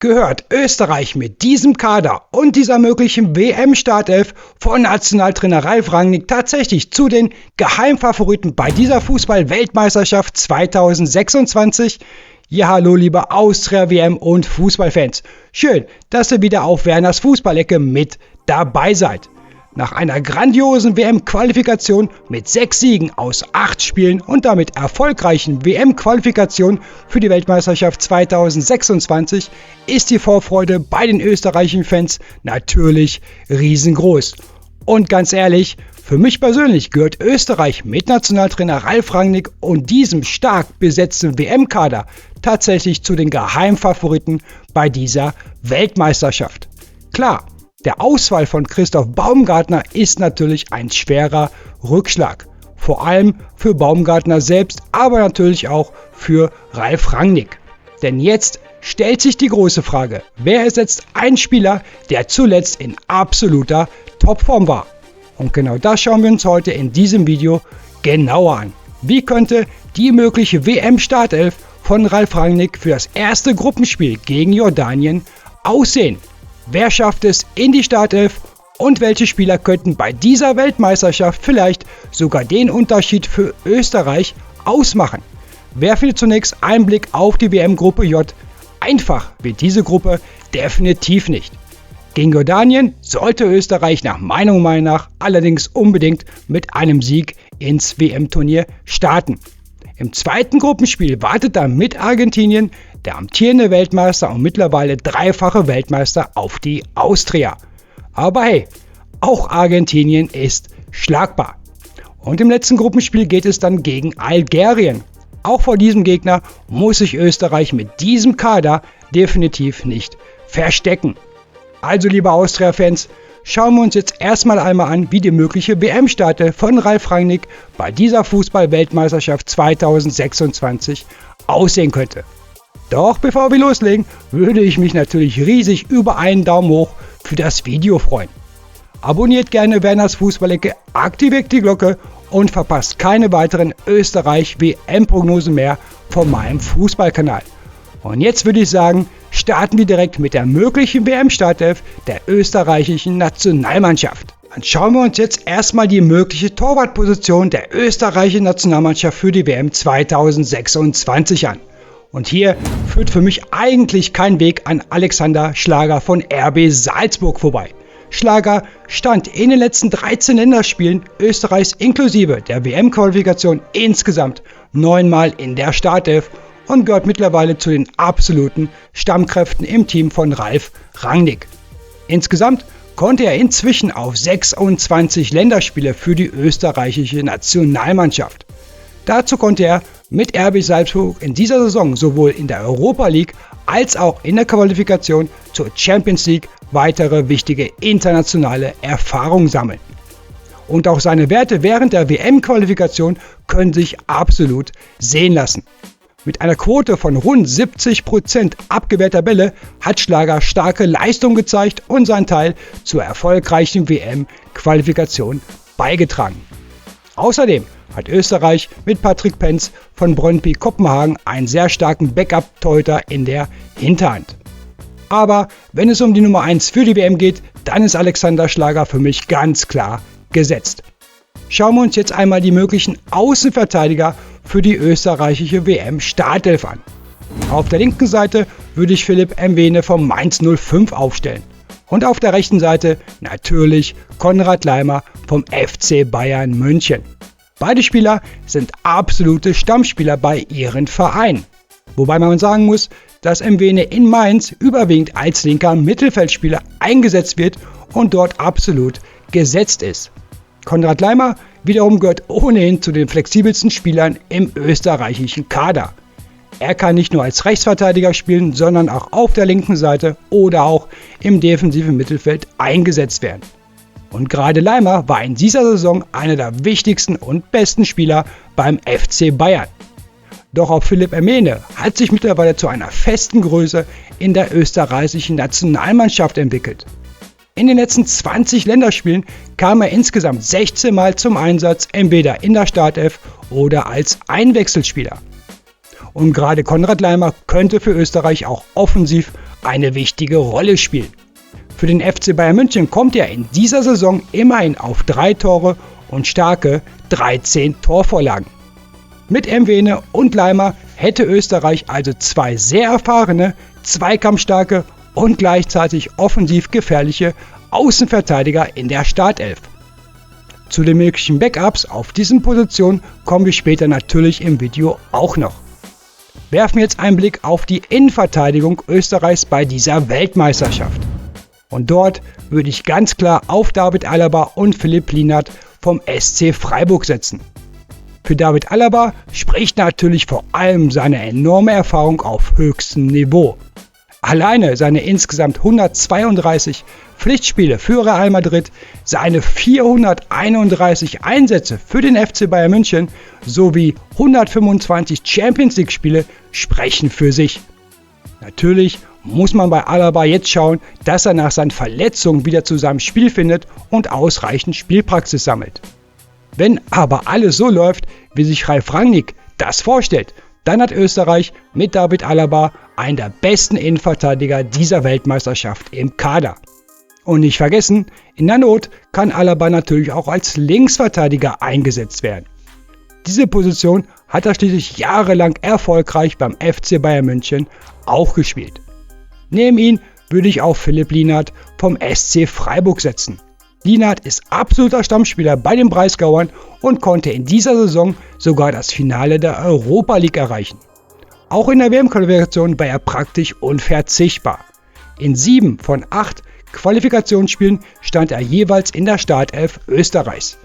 gehört Österreich mit diesem Kader und dieser möglichen WM-Startelf von Nationaltrainer Ralf Rangnick tatsächlich zu den Geheimfavoriten bei dieser Fußball-Weltmeisterschaft 2026? Ja, hallo liebe Austria-WM- und Fußballfans. Schön, dass ihr wieder auf Werners Fußballecke mit dabei seid. Nach einer grandiosen WM-Qualifikation mit 6 Siegen aus 8 Spielen und damit erfolgreichen WM-Qualifikation für die Weltmeisterschaft 2026 ist die Vorfreude bei den österreichischen Fans natürlich riesengroß. Und ganz ehrlich, für mich persönlich gehört Österreich mit Nationaltrainer Ralf Rangnick und diesem stark besetzten WM-Kader tatsächlich zu den Geheimfavoriten bei dieser Weltmeisterschaft. Klar, der Ausfall von Christoph Baumgartner ist natürlich ein schwerer Rückschlag. Vor allem für Baumgartner selbst, aber natürlich auch für Ralf Rangnick. Denn jetzt stellt sich die große Frage, wer ersetzt einen Spieler, der zuletzt in absoluter Topform war? Und genau das schauen wir uns heute in diesem Video genauer an. Wie könnte die mögliche WM-Startelf von Ralf Rangnick für das erste Gruppenspiel gegen Jordanien aussehen? Wer schafft es in die Startelf und welche Spieler könnten bei dieser Weltmeisterschaft vielleicht sogar den Unterschied für Österreich ausmachen? Werfen wir zunächst einen Blick auf die WM-Gruppe J. Einfach wird diese Gruppe definitiv nicht. Gegen Jordanien sollte Österreich nach meiner Meinung nach allerdings unbedingt mit einem Sieg ins WM-Turnier starten. Im zweiten Gruppenspiel wartet dann mit Argentinien der amtierende Weltmeister und mittlerweile dreifache Weltmeister auf die Austria. Aber hey, auch Argentinien ist schlagbar. Und im letzten Gruppenspiel geht es dann gegen Algerien. Auch vor diesem Gegner muss sich Österreich mit diesem Kader definitiv nicht verstecken. Also liebe Austria-Fans, schauen wir uns jetzt erstmal einmal an, wie die mögliche WM-Starte von Ralf Rangnick bei dieser Fußball-Weltmeisterschaft 2026 aussehen könnte. Doch bevor wir loslegen, würde ich mich natürlich riesig über einen Daumen hoch für das Video freuen. Abonniert gerne Werners Fußballecke, aktiviert die Glocke und verpasst keine weiteren Österreich-WM-Prognosen mehr von meinem Fußballkanal. Und jetzt würde ich sagen, starten wir direkt mit der möglichen WM-Startelf der österreichischen Nationalmannschaft. Dann schauen wir uns jetzt erstmal die mögliche Torwartposition der österreichischen Nationalmannschaft für die WM 2026 an. Und hier führt für mich eigentlich kein Weg an Alexander Schlager von RB Salzburg vorbei. Schlager stand in den letzten 13 Länderspielen Österreichs inklusive der WM-Qualifikation insgesamt 9-mal in der Startelf und gehört mittlerweile zu den absoluten Stammkräften im Team von Ralf Rangnick. Insgesamt konnte er inzwischen auf 26 Länderspiele für die österreichische Nationalmannschaft. Dazu konnte er mit RB Salzburg in dieser Saison sowohl in der Europa League als auch in der Qualifikation zur Champions League weitere wichtige internationale Erfahrungen sammeln. Und auch seine Werte während der WM-Qualifikation können sich absolut sehen lassen. Mit einer Quote von rund 70% abgewehrter Bälle hat Schlager starke Leistung gezeigt und seinen Teil zur erfolgreichen WM-Qualifikation beigetragen. Außerdem hat Österreich mit Patrick Penz von Brøndby Kopenhagen einen sehr starken Backup-Torhüter in der Hinterhand. Aber wenn es um die Nummer 1 für die WM geht, dann ist Alexander Schlager für mich ganz klar gesetzt. Schauen wir uns jetzt einmal die möglichen Außenverteidiger für die österreichische WM-Startelf an. Auf der linken Seite würde ich Philipp Mwene vom Mainz 05 aufstellen. Und auf der rechten Seite natürlich Konrad Laimer vom FC Bayern München. Beide Spieler sind absolute Stammspieler bei ihren Vereinen. Wobei man sagen muss, dass Mwene in Mainz überwiegend als linker Mittelfeldspieler eingesetzt wird und dort absolut gesetzt ist. Konrad Laimer wiederum gehört ohnehin zu den flexibelsten Spielern im österreichischen Kader. Er kann nicht nur als Rechtsverteidiger spielen, sondern auch auf der linken Seite oder auch im defensiven Mittelfeld eingesetzt werden. Und gerade Laimer war in dieser Saison einer der wichtigsten und besten Spieler beim FC Bayern. Doch auch Philipp Mwene hat sich mittlerweile zu einer festen Größe in der österreichischen Nationalmannschaft entwickelt. In den letzten 20 Länderspielen kam er insgesamt 16 Mal zum Einsatz, entweder in der Startelf oder als Einwechselspieler. Und gerade Konrad Laimer könnte für Österreich auch offensiv eine wichtige Rolle spielen. Für den FC Bayern München kommt er in dieser Saison immerhin auf 3 Tore und starke 13 Torvorlagen. Mit Mwene und Laimer hätte Österreich also 2 sehr erfahrene, zweikampfstarke und gleichzeitig offensiv gefährliche Außenverteidiger in der Startelf. Zu den möglichen Backups auf diesen Positionen kommen wir später natürlich im Video auch noch. Werfen wir jetzt einen Blick auf die Innenverteidigung Österreichs bei dieser Weltmeisterschaft. Und dort würde ich ganz klar auf David Alaba und Philipp Lienhard vom SC Freiburg setzen. Für David Alaba spricht natürlich vor allem seine enorme Erfahrung auf höchstem Niveau. Alleine seine insgesamt 132 Pflichtspiele für Real Madrid, seine 431 Einsätze für den FC Bayern München sowie 125 Champions League Spiele sprechen für sich. Natürlich muss man bei Alaba jetzt schauen, dass er nach seinen Verletzungen wieder zu seinem Spiel findet und ausreichend Spielpraxis sammelt. Wenn aber alles so läuft, wie sich Ralf Rangnick das vorstellt, dann hat Österreich mit David Alaba einen der besten Innenverteidiger dieser Weltmeisterschaft im Kader. Und nicht vergessen, in der Not kann Alaba natürlich auch als Linksverteidiger eingesetzt werden. Diese Position hat er schließlich jahrelang erfolgreich beim FC Bayern München auch gespielt. Neben ihn würde ich auch Philipp Lienhard vom SC Freiburg setzen. Lienhard ist absoluter Stammspieler bei den Breisgauern und konnte in dieser Saison sogar das Finale der Europa League erreichen. Auch in der WM-Qualifikation war er praktisch unverzichtbar. In 7 von 8 Qualifikationsspielen stand er jeweils in der Startelf Österreichs.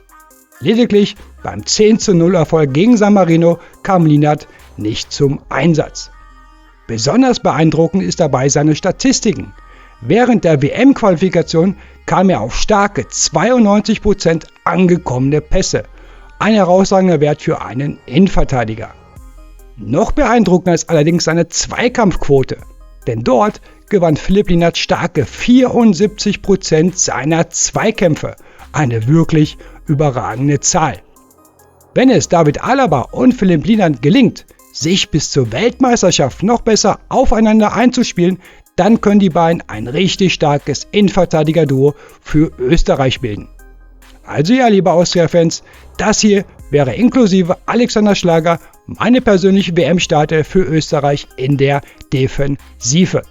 Lediglich beim 10:0 Erfolg gegen San Marino kam Lienhard nicht zum Einsatz. Besonders beeindruckend ist dabei seine Statistiken. Während der WM-Qualifikation kam er auf starke 92% angekommene Pässe, ein herausragender Wert für einen Innenverteidiger. Noch beeindruckender ist allerdings seine Zweikampfquote, denn dort gewann Philipp Lienhard starke 74% seiner Zweikämpfe, eine wirklich überragende Zahl. Wenn es David Alaba und Philipp Lienhard gelingt, sich bis zur Weltmeisterschaft noch besser aufeinander einzuspielen, dann können die beiden ein richtig starkes Innenverteidiger-Duo für Österreich bilden. Also ja, liebe Austria-Fans, das hier wäre inklusive Alexander Schlager meine persönliche WM-Startelf für Österreich in der Defensive.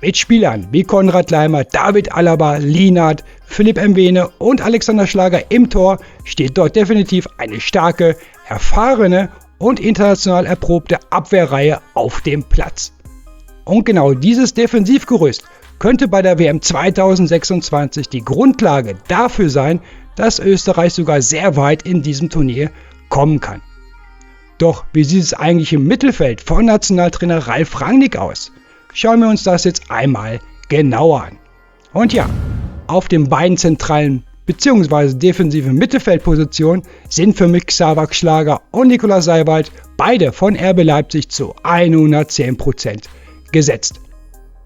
Mit Spielern wie Konrad Laimer, David Alaba, Lienhard, Philipp Mwene und Alexander Schlager im Tor steht dort definitiv eine starke, erfahrene und international erprobte Abwehrreihe auf dem Platz. Und genau dieses Defensivgerüst könnte bei der WM 2026 die Grundlage dafür sein, dass Österreich sogar sehr weit in diesem Turnier kommen kann. Doch wie sieht es eigentlich im Mittelfeld von Nationaltrainer Ralf Rangnick aus? Schauen wir uns das jetzt einmal genauer an. Und ja, auf den beiden zentralen bzw. defensiven Mittelfeldpositionen sind für mich Xaver Schlager und Nicolas Seiwald beide von RB Leipzig zu 110% gesetzt.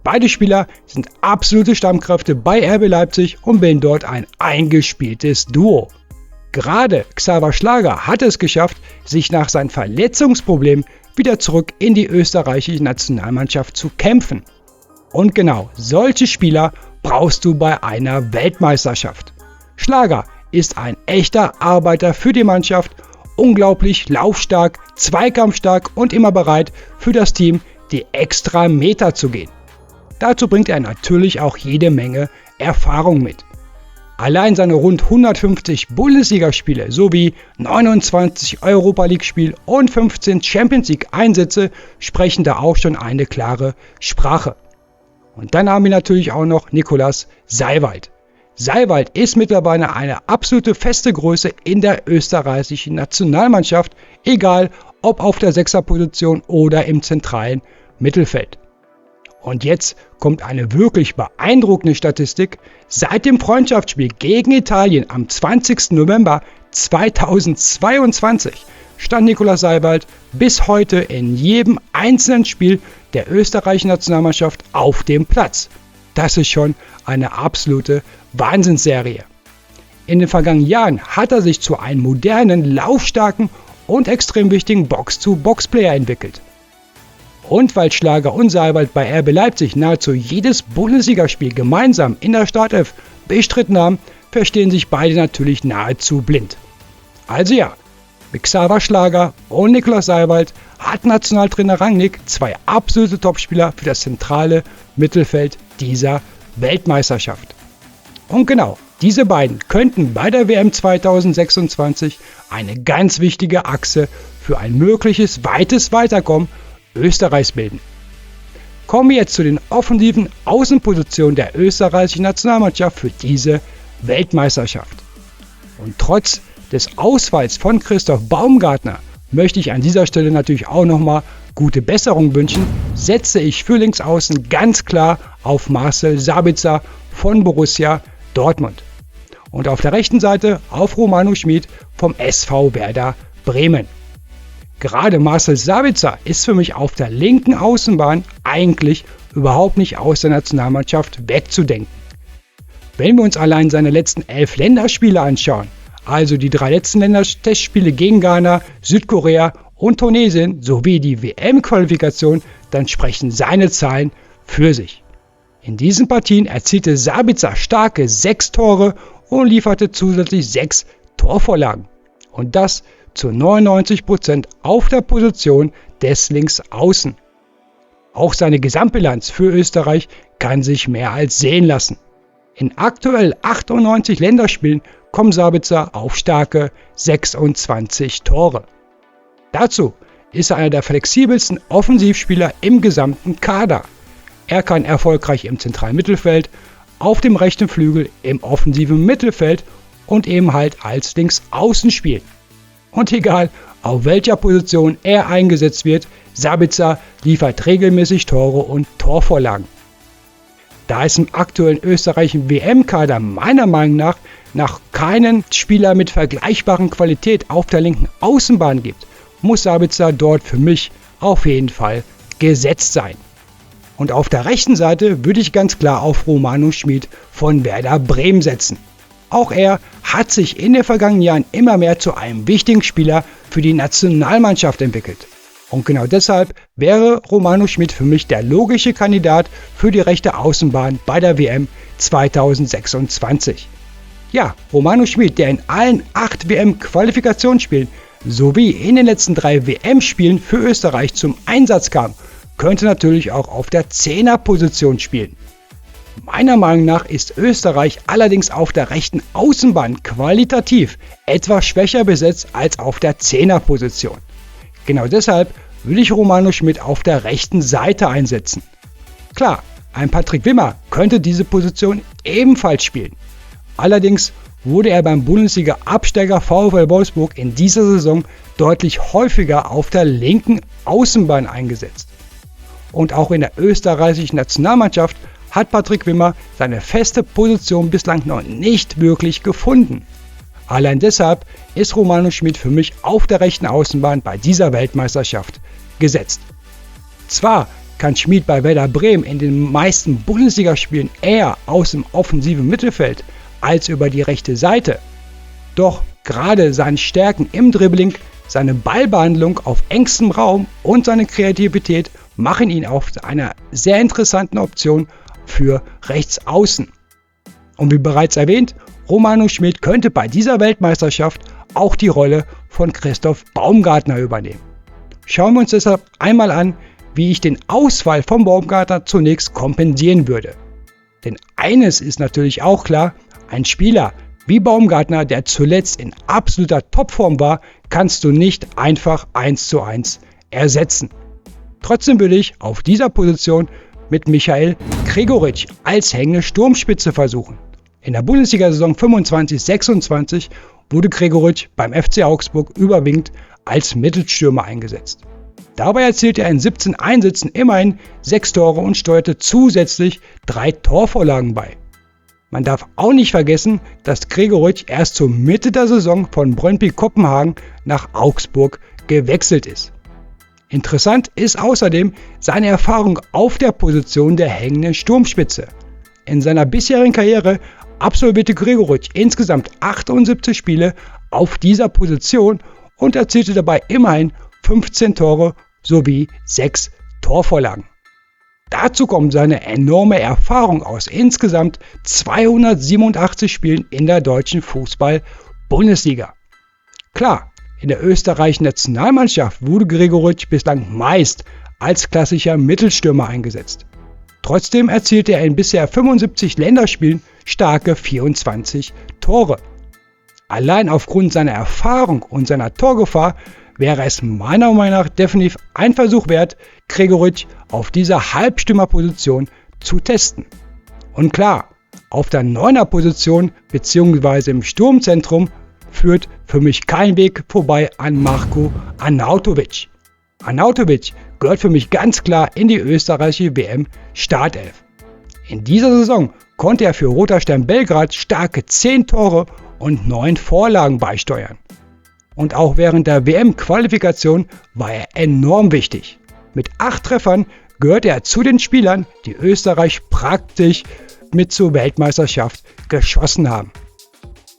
Beide Spieler sind absolute Stammkräfte bei RB Leipzig und bilden dort ein eingespieltes Duo. Gerade Xaver Schlager hat es geschafft, sich nach seinem Verletzungsproblem wieder zurück in die österreichische Nationalmannschaft zu kämpfen. Und genau solche Spieler brauchst du bei einer Weltmeisterschaft. Schlager ist ein echter Arbeiter für die Mannschaft, unglaublich laufstark, zweikampfstark und immer bereit für das Team die extra Meter zu gehen. Dazu bringt er natürlich auch jede Menge Erfahrung mit. Allein seine rund 150 Bundesligaspiele sowie 29 Europa League Spiele und 15 Champions League Einsätze sprechen da auch schon eine klare Sprache. Und dann haben wir natürlich auch noch Nicolas Seiwald. Seiwald ist mittlerweile eine absolute feste Größe in der österreichischen Nationalmannschaft, egal ob auf der Sechserposition oder im zentralen Mittelfeld. Und jetzt kommt eine wirklich beeindruckende Statistik. Seit dem Freundschaftsspiel gegen Italien am 20. November 2022 stand Nicolas Seiwald bis heute in jedem einzelnen Spiel der österreichischen Nationalmannschaft auf dem Platz. Das ist schon eine absolute Wahnsinnsserie. In den vergangenen Jahren hat er sich zu einem modernen, laufstarken und extrem wichtigen Box-to-Box-Player entwickelt. Und weil Schlager und Seiwald bei RB Leipzig nahezu jedes Bundesligaspiel gemeinsam in der Startelf bestritten haben, verstehen sich beide natürlich nahezu blind. Also ja, mit Xaver Schlager und Niklas Seiwald hat Nationaltrainer Rangnick zwei absolute Topspieler für das zentrale Mittelfeld dieser Weltmeisterschaft. Und genau, diese beiden könnten bei der WM 2026 eine ganz wichtige Achse für ein mögliches weites Weiterkommen Österreichs bilden. Kommen wir jetzt zu den offensiven Außenpositionen der österreichischen Nationalmannschaft für diese Weltmeisterschaft. Und trotz des Ausfalls von Christoph Baumgartner möchte ich an dieser Stelle natürlich auch nochmal gute Besserung wünschen, setze ich für Linksaußen ganz klar auf Marcel Sabitzer von Borussia Dortmund. Und auf der rechten Seite auf Romano Schmid vom SV Werder Bremen. Gerade Marcel Sabitzer ist für mich auf der linken Außenbahn eigentlich überhaupt nicht aus der Nationalmannschaft wegzudenken. Wenn wir uns allein seine letzten 11 Länderspiele anschauen, also die 3 letzten Ländertestspiele gegen Ghana, Südkorea und Tunesien sowie die WM-Qualifikation, dann sprechen seine Zahlen für sich. In diesen Partien erzielte Sabitzer starke 6 Tore und lieferte zusätzlich 6 Torvorlagen. Und das zu 99% auf der Position des Linksaußen. Auch seine Gesamtbilanz für Österreich kann sich mehr als sehen lassen. In aktuell 98 Länderspielen kommt Sabitzer auf starke 26 Tore. Dazu ist er einer der flexibelsten Offensivspieler im gesamten Kader. Er kann erfolgreich im zentralen Mittelfeld, auf dem rechten Flügel, im offensiven Mittelfeld und eben halt als Linksaußen spielen. Und egal, auf welcher Position er eingesetzt wird, Sabitzer liefert regelmäßig Tore und Torvorlagen. Da es im aktuellen österreichischen WM-Kader meiner Meinung nach keinen Spieler mit vergleichbaren Qualität auf der linken Außenbahn gibt, muss Sabitzer dort für mich auf jeden Fall gesetzt sein. Und auf der rechten Seite würde ich ganz klar auf Romano Schmid von Werder Bremen setzen. Auch er hat sich in den vergangenen Jahren immer mehr zu einem wichtigen Spieler für die Nationalmannschaft entwickelt. Und genau deshalb wäre Romano Schmid für mich der logische Kandidat für die rechte Außenbahn bei der WM 2026. Ja, Romano Schmid, der in allen 8 WM-Qualifikationsspielen sowie in den letzten 3 WM-Spielen für Österreich zum Einsatz kam, könnte natürlich auch auf der 10er-Position spielen. Meiner Meinung nach ist Österreich allerdings auf der rechten Außenbahn qualitativ etwas schwächer besetzt als auf der 10er-Position. Genau deshalb will ich Romano Schmid auf der rechten Seite einsetzen. Klar, ein Patrick Wimmer könnte diese Position ebenfalls spielen. Allerdings wurde er beim Bundesliga-Absteiger VfL Wolfsburg in dieser Saison deutlich häufiger auf der linken Außenbahn eingesetzt. Und auch in der österreichischen Nationalmannschaft hat Patrick Wimmer seine feste Position bislang noch nicht wirklich gefunden. Allein deshalb ist Romano Schmid für mich auf der rechten Außenbahn bei dieser Weltmeisterschaft gesetzt. Zwar kann Schmid bei Werder Bremen in den meisten Bundesligaspielen eher aus dem offensiven Mittelfeld als über die rechte Seite, doch gerade seine Stärken im Dribbling, seine Ballbehandlung auf engstem Raum und seine Kreativität machen ihn auf einer sehr interessanten Option für Rechtsaußen. Und wie bereits erwähnt, Romano Schmid könnte bei dieser Weltmeisterschaft auch die Rolle von Christoph Baumgartner übernehmen. Schauen wir uns deshalb einmal an, wie ich den Ausfall von Baumgartner zunächst kompensieren würde. Denn eines ist natürlich auch klar, ein Spieler wie Baumgartner, der zuletzt in absoluter Topform war, kannst du nicht einfach 1:1 ersetzen. Trotzdem würde ich auf dieser Position mit Michael Gregoritsch als hängende Sturmspitze versuchen. In der Bundesliga-Saison 25/26 wurde Gregoritsch beim FC Augsburg überwiegend als Mittelstürmer eingesetzt. Dabei erzielte er in 17 Einsätzen immerhin 6 Tore und steuerte zusätzlich 3 Torvorlagen bei. Man darf auch nicht vergessen, dass Gregoritsch erst zur Mitte der Saison von Brøndby Kopenhagen nach Augsburg gewechselt ist. Interessant ist außerdem seine Erfahrung auf der Position der hängenden Sturmspitze. In seiner bisherigen Karriere absolvierte Gregoritsch insgesamt 78 Spiele auf dieser Position und erzielte dabei immerhin 15 Tore sowie 6 Torvorlagen. Dazu kommt seine enorme Erfahrung aus insgesamt 287 Spielen in der deutschen Fußball-Bundesliga. Klar, in der österreichischen Nationalmannschaft wurde Gregoritsch bislang meist als klassischer Mittelstürmer eingesetzt. Trotzdem erzielte er in bisher 75 Länderspielen starke 24 Tore. Allein aufgrund seiner Erfahrung und seiner Torgefahr wäre es meiner Meinung nach definitiv ein Versuch wert, Gregoritsch auf dieser Halbstürmerposition zu testen. Und klar, auf der 9er-Position bzw. im Sturmzentrum führt für mich kein Weg vorbei an Marko Arnautovic. Arnautovic gehört für mich ganz klar in die österreichische WM-Startelf. In dieser Saison konnte er für Roter Stern Belgrad starke 10 Tore und 9 Vorlagen beisteuern. Und auch während der WM-Qualifikation war er enorm wichtig. Mit 8 Treffern gehört er zu den Spielern, die Österreich praktisch mit zur Weltmeisterschaft geschossen haben.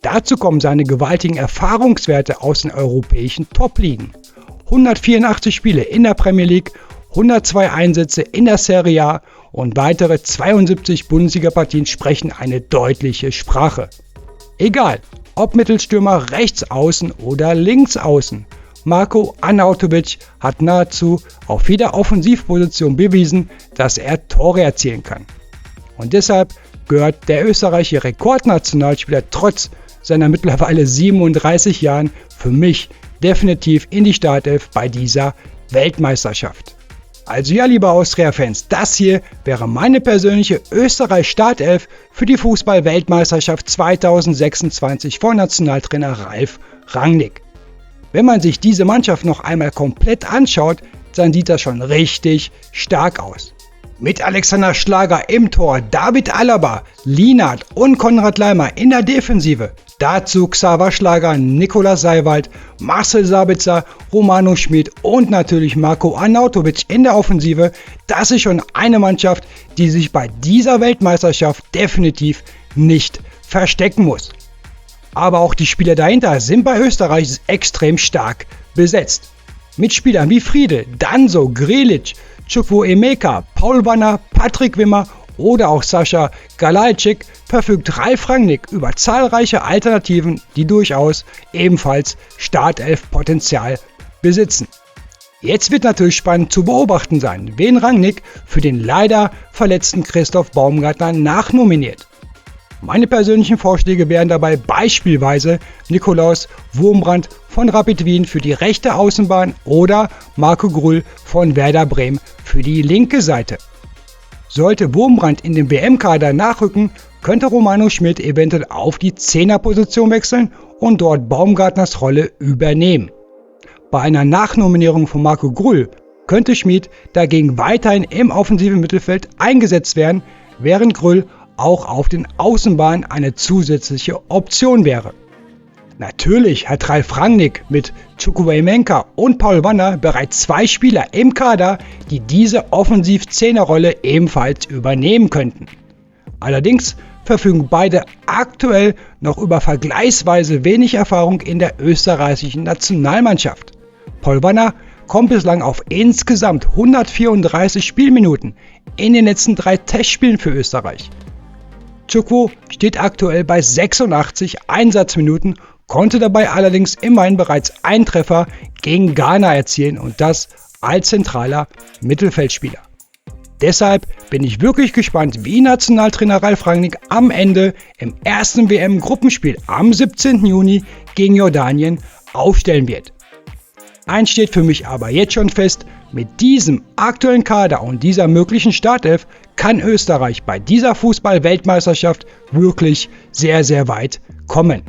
Dazu kommen seine gewaltigen Erfahrungswerte aus den europäischen Top-Ligen. 184 Spiele in der Premier League, 102 Einsätze in der Serie A und weitere 72 Bundesliga-Partien sprechen eine deutliche Sprache. Egal, ob Mittelstürmer rechts außen oder links außen, Marko Arnautovic hat nahezu auf jeder Offensivposition bewiesen, dass er Tore erzielen kann. Und deshalb gehört der österreichische Rekordnationalspieler trotz seiner mittlerweile 37 Jahren für mich definitiv in die Startelf bei dieser Weltmeisterschaft. Also ja, liebe Austria-Fans, das hier wäre meine persönliche Österreich-Startelf für die Fußball-Weltmeisterschaft 2026 von Nationaltrainer Ralf Rangnick. Wenn man sich diese Mannschaft noch einmal komplett anschaut, dann sieht das schon richtig stark aus. Mit Alexander Schlager im Tor, David Alaba, Lienert und Konrad Laimer in der Defensive. Dazu Xaver Schlager, Nikolaus Seiwald, Marcel Sabitzer, Romano Schmid und natürlich Marko Arnautovic in der Offensive. Das ist schon eine Mannschaft, die sich bei dieser Weltmeisterschaft definitiv nicht verstecken muss. Aber auch die Spieler dahinter sind bei Österreich extrem stark besetzt. Mit Spielern wie Friedel, Danso, Grilic, Chukwuemeka, Paul Wanner, Patrick Wimmer oder auch Sascha Galalczyk verfügt Ralf Rangnick über zahlreiche Alternativen, die durchaus ebenfalls Startelf-Potenzial besitzen. Jetzt wird natürlich spannend zu beobachten sein, wen Rangnick für den leider verletzten Christoph Baumgartner nachnominiert. Meine persönlichen Vorschläge wären dabei beispielsweise Nikolaus Wurmbrand von Rapid Wien für die rechte Außenbahn oder Marco Grull von Werder Bremen für die linke Seite. Sollte Wurmbrand in den WM-Kader nachrücken, könnte Romano Schmid eventuell auf die 10er-Position wechseln und dort Baumgartners Rolle übernehmen. Bei einer Nachnominierung von Marco Grull könnte Schmid dagegen weiterhin im offensiven Mittelfeld eingesetzt werden, während Grull auch auf den Außenbahnen eine zusätzliche Option wäre. Natürlich hat Ralf Rangnick mit Chukwuemeka und Paul Wanner bereits 2 Spieler im Kader, die diese Offensiv-10er-Rolle ebenfalls übernehmen könnten. Allerdings verfügen beide aktuell noch über vergleichsweise wenig Erfahrung in der österreichischen Nationalmannschaft. Paul Wanner kommt bislang auf insgesamt 134 Spielminuten in den letzten 3 Testspielen für Österreich. Chukwu steht aktuell bei 86 Einsatzminuten, konnte dabei allerdings immerhin bereits einen Treffer gegen Ghana erzielen und das als zentraler Mittelfeldspieler. Deshalb bin ich wirklich gespannt, wie Nationaltrainer Ralf Rangnick am Ende im ersten WM-Gruppenspiel am 17. Juni gegen Jordanien aufstellen wird. Eins steht für mich aber jetzt schon fest, mit diesem aktuellen Kader und dieser möglichen Startelf kann Österreich bei dieser Fußball-Weltmeisterschaft wirklich sehr, sehr weit kommen.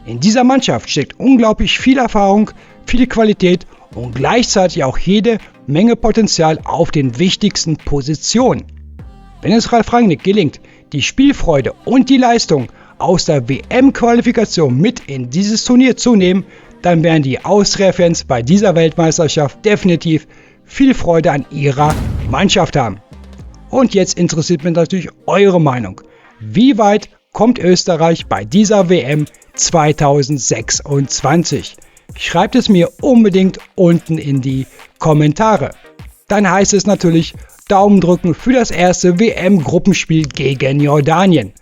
In dieser Mannschaft steckt unglaublich viel Erfahrung, viel Qualität und gleichzeitig auch jede Menge Potenzial auf den wichtigsten Positionen. Wenn es Ralf Rangnick gelingt, die Spielfreude und die Leistung aus der WM-Qualifikation mit in dieses Turnier zu nehmen, dann werden die Austria-Fans bei dieser Weltmeisterschaft definitiv viel Freude an ihrer Mannschaft haben. Und jetzt interessiert mich natürlich eure Meinung. Wie weit kommt Österreich bei dieser WM 2026? Schreibt es mir unbedingt unten in die Kommentare. dann heißt es natürlich Daumen drücken für das erste WM-Gruppenspiel gegen Jordanien.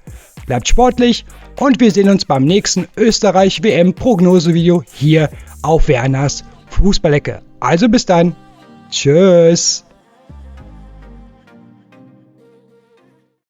Bleibt sportlich und wir sehen uns beim nächsten Österreich-WM-Prognosevideo hier auf Werners Fußballecke. Also bis dann. Tschüss.